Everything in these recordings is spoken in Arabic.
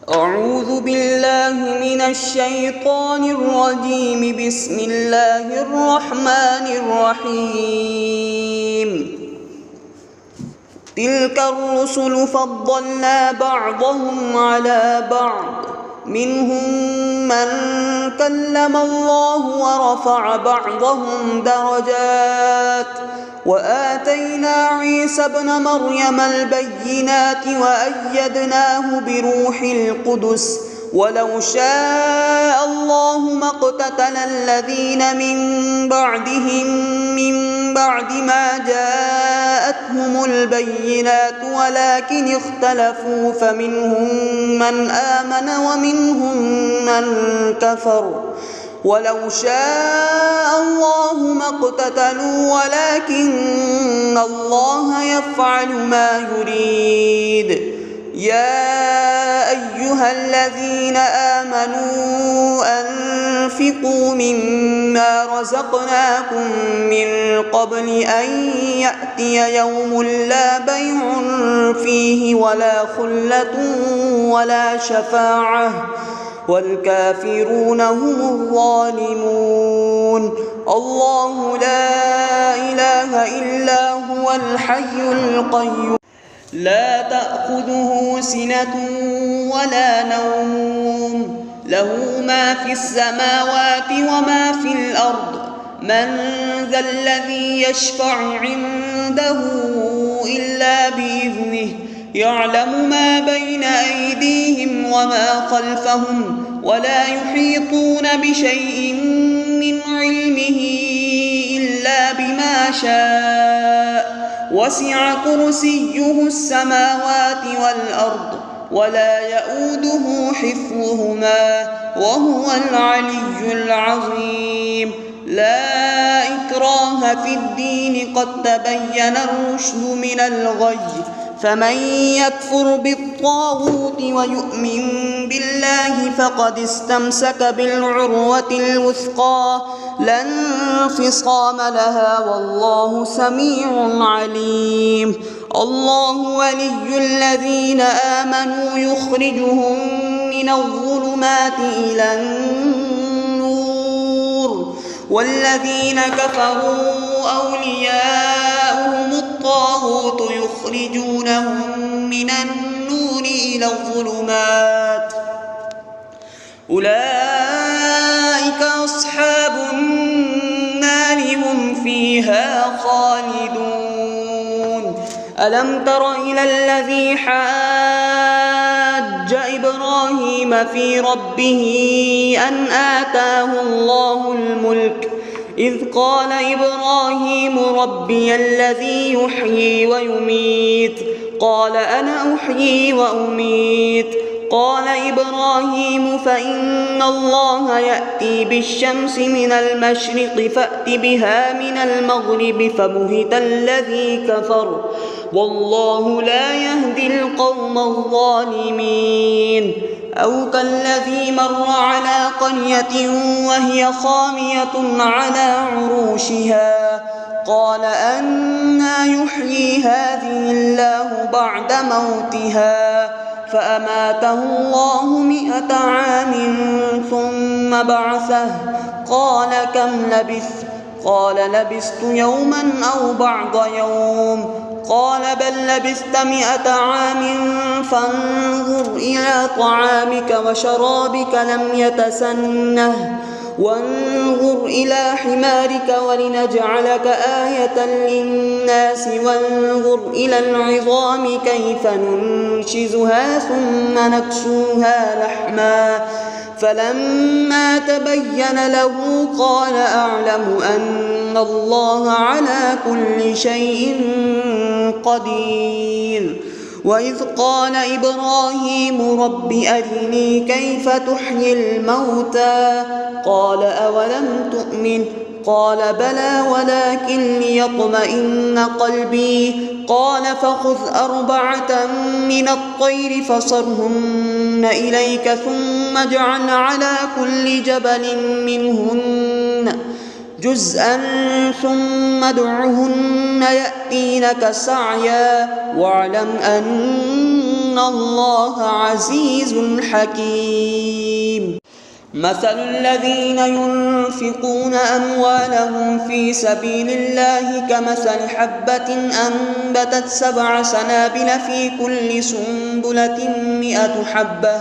أعوذ بالله من الشيطان الرجيم. بسم الله الرحمن الرحيم. تلك الرسل فضلنا بعضهم على بعض، منهم من كلم الله ورفع بعضهم درجات، وآتينا عيسى ابن مريم البينات وأيدناه بروح القدس. ولو شاء الله ما اقتتل الذين من بعدهم من بعد ما جاءتهم البينات ولكن اختلفوا فمنهم من آمن ومنهم من كفر. ولو شاء الله ما اقتتلوا ولكن الله يفعل ما يريد. يا أيها الذين آمنوا أنفقوا مما رزقناكم من قبل أن يأتي يوم لا بيع فيه ولا خلة ولا شفاعة والكافرون هم الظالمون. الله لا إله إلا هو الحي القيوم، لا تأخذه سنة ولا نوم، له ما في السماوات وما في الأرض. من ذا الذي يشفع عنده إلا بإذنه، يعلم ما بين أيديهم وما خلفهم ولا يحيطون بشيء من علمه إلا بما شاء. وسع كرسيه السماوات والأرض ولا يؤوده حفظهما وهو العلي العظيم. لا إكراه في الدين، قد تبين الرشد من الغي، فمن يكفر بالطاغوت ويؤمن بالله فقد استمسك بالعروة الوثقى لا انفصام لها، والله سميع عليم. الله ولي الذين آمنوا يخرجهم من الظلمات إلى النور، والذين كفروا أولياؤهم الطاغوت يخرجونهم من النور إلى الظلمات. أولئك أصحاب النار هم فيها خالدون. ألم تر إلى الذي حاج إبراهيم في ربه أن آتاه الله الملك، إذ قال إبراهيم ربي الذي يحيي ويميت، قال أنا أحيي وأميت. قال إبراهيم فإن الله يأتي بالشمس من المشرق فأت بها من المغرب، فبهت الذي كفر والله لا يهدي القوم الظالمين. أو كالذي مر على قرية وهي خاوية على عروشها، قال أنى يحيي هذه الله بعد موتها، فأماته الله 100 عام ثم بعثه، قال كم لبثت؟ قال لبثت يوما أو بعض يوم، قال بل لبثت 100 عام فانظر إلى طعامك وشرابك لم يتسنه، وانظر إلى حمارك ولنجعلك آية للناس، وانظر إلى العظام كيف ننشزها ثم نكسوها لحما، فلما تبين له قال أعلم أن الله على كل شيء قدير. وإذ قال إبراهيم رب أرني كيف تحيي الموتى، قال أولم تؤمن؟ قال بلى ولكن ليطمئن قلبي، قال فخذ 4 من الطير فصرهن إليك ثم اجعل على كل جبل منهن جزءا ثم ادعهن يأتينك سعيا، واعلم أن إن الله عزيز حكيم. مثل الذين ينفقون أموالهم في سبيل الله كمثل حبة أنبتت 7 سنابل في كل سنبلة 100 حبة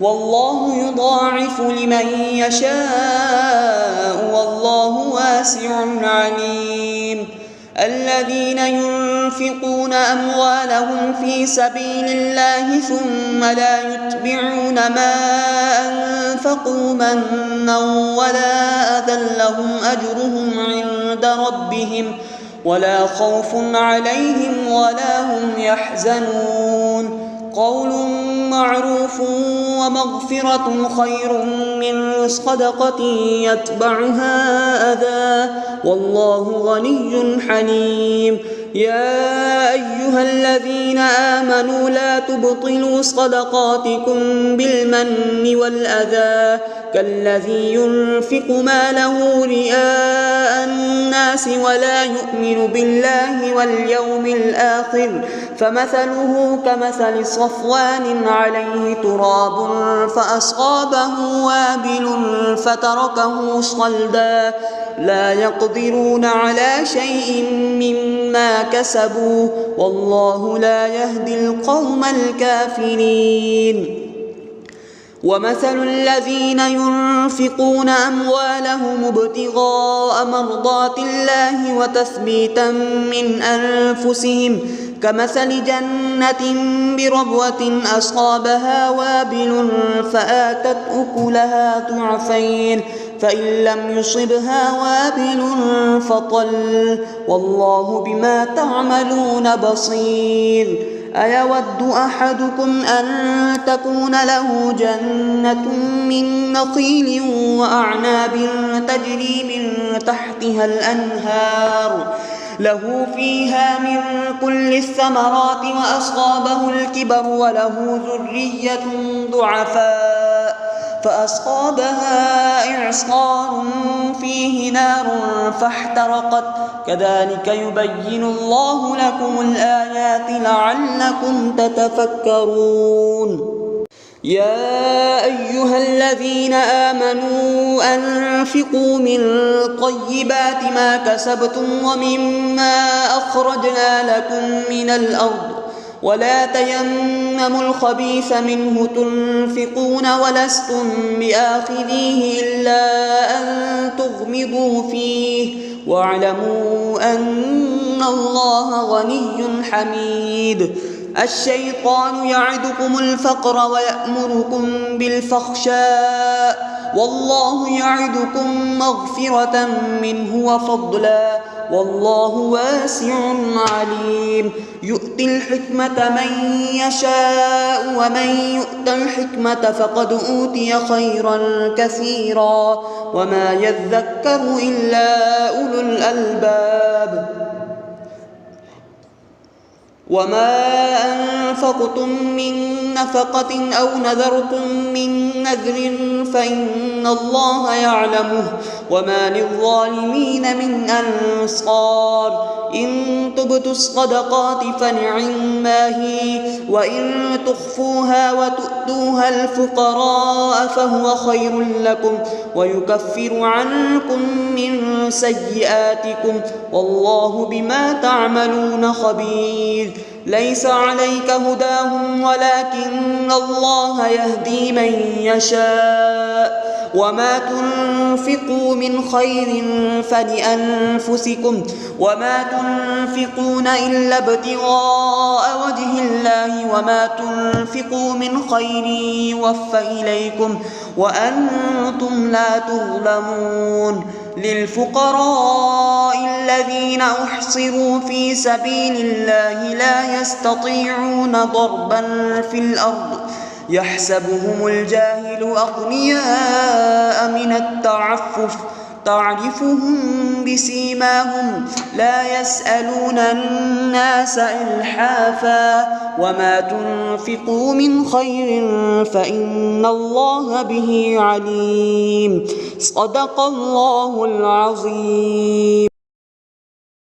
والله يضاعف لمن يشاء والله واسع عليم. الذين ينفقون أموالهم في سبيل الله ثم لا يتبعون ما أنفقوا منا ولا أذى لهم أجرهم عند ربهم ولا خوف عليهم ولا هم يحزنون. قول معروف ومغفرة خير من صدقة يتبعها أذى والله غني حليم. يا أيها الذين آمنوا لا تبطلوا صدقاتكم بالمن والأذى كالذي ينفق ماله رئاء الناس ولا يؤمن بالله واليوم الآخر فمثله كمثل صفوان عليه تراب فأصابه وابل فتركه صلدا لا يقدرون على شيء مما كسبوا والله لا يهدي القوم الكافرين. ومثل الذين ينفقون أموالهم ابتغاء مرضات الله وتثبيتا من أنفسهم كمثل جنة بربوة أصابها وابل فآتت أكلها ضعفين فإن لم يصبها وابل فطل والله بما تعملون بصير. أيود أحدكم أن تكون له جنة من نخيل وأعناب تجري من تحتها الأنهار له فيها من كل الثمرات وأصابه الكبر وله ذرية ضعفاء فأصابها إعصار فيه نار فاحترقت كذلك يبين الله لكم الآيات لعلكم تتفكرون. يا أيها الذين آمنوا أنفقوا من طيبات ما كسبتم ومما أخرجنا لكم من الأرض ولا تيمموا الخبيث منه تنفقون ولستم بآخذيه إلا أن تغمضوا فيه واعلموا أن الله غني حميد. الشيطان يعدكم الفقر ويأمركم بالفحشاء والله يعدكم مغفرة منه وفضلا والله واسع عليم. يؤتي الحكمة من يشاء ومن يؤت الحكمة فقد أوتي خيرا كثيرا وما يذكر إلا أولو الألباب. وما أنفقتم من نفقة أو نذرتم من نذر فإن الله يعلمه وما للظالمين من أنصار. إن تبدوا الصدقات فنعما هي وإن تخفوها وتؤتوها الفقراء فهو خير لكم ويكفر عنكم من سيئاتكم والله بما تعملون خبير. ليس عليك هداهم ولكن الله يهدي من يشاء وما تنفقوا من خير فلأنفسكم وما تنفقون إلا ابتغاء وجه الله وما تنفقوا من خير يوفى إليكم وأنتم لا تظلمون. للفقراء الذين أحصروا في سبيل الله لا يستطيعون ضربا في الأرض يحسبهم الجاهل أغنياء من التعفف تعرفهم بسيماهم لا يسألون الناس إلحافا وما تنفقوا من خير فإن الله به عليم. صدق الله العظيم.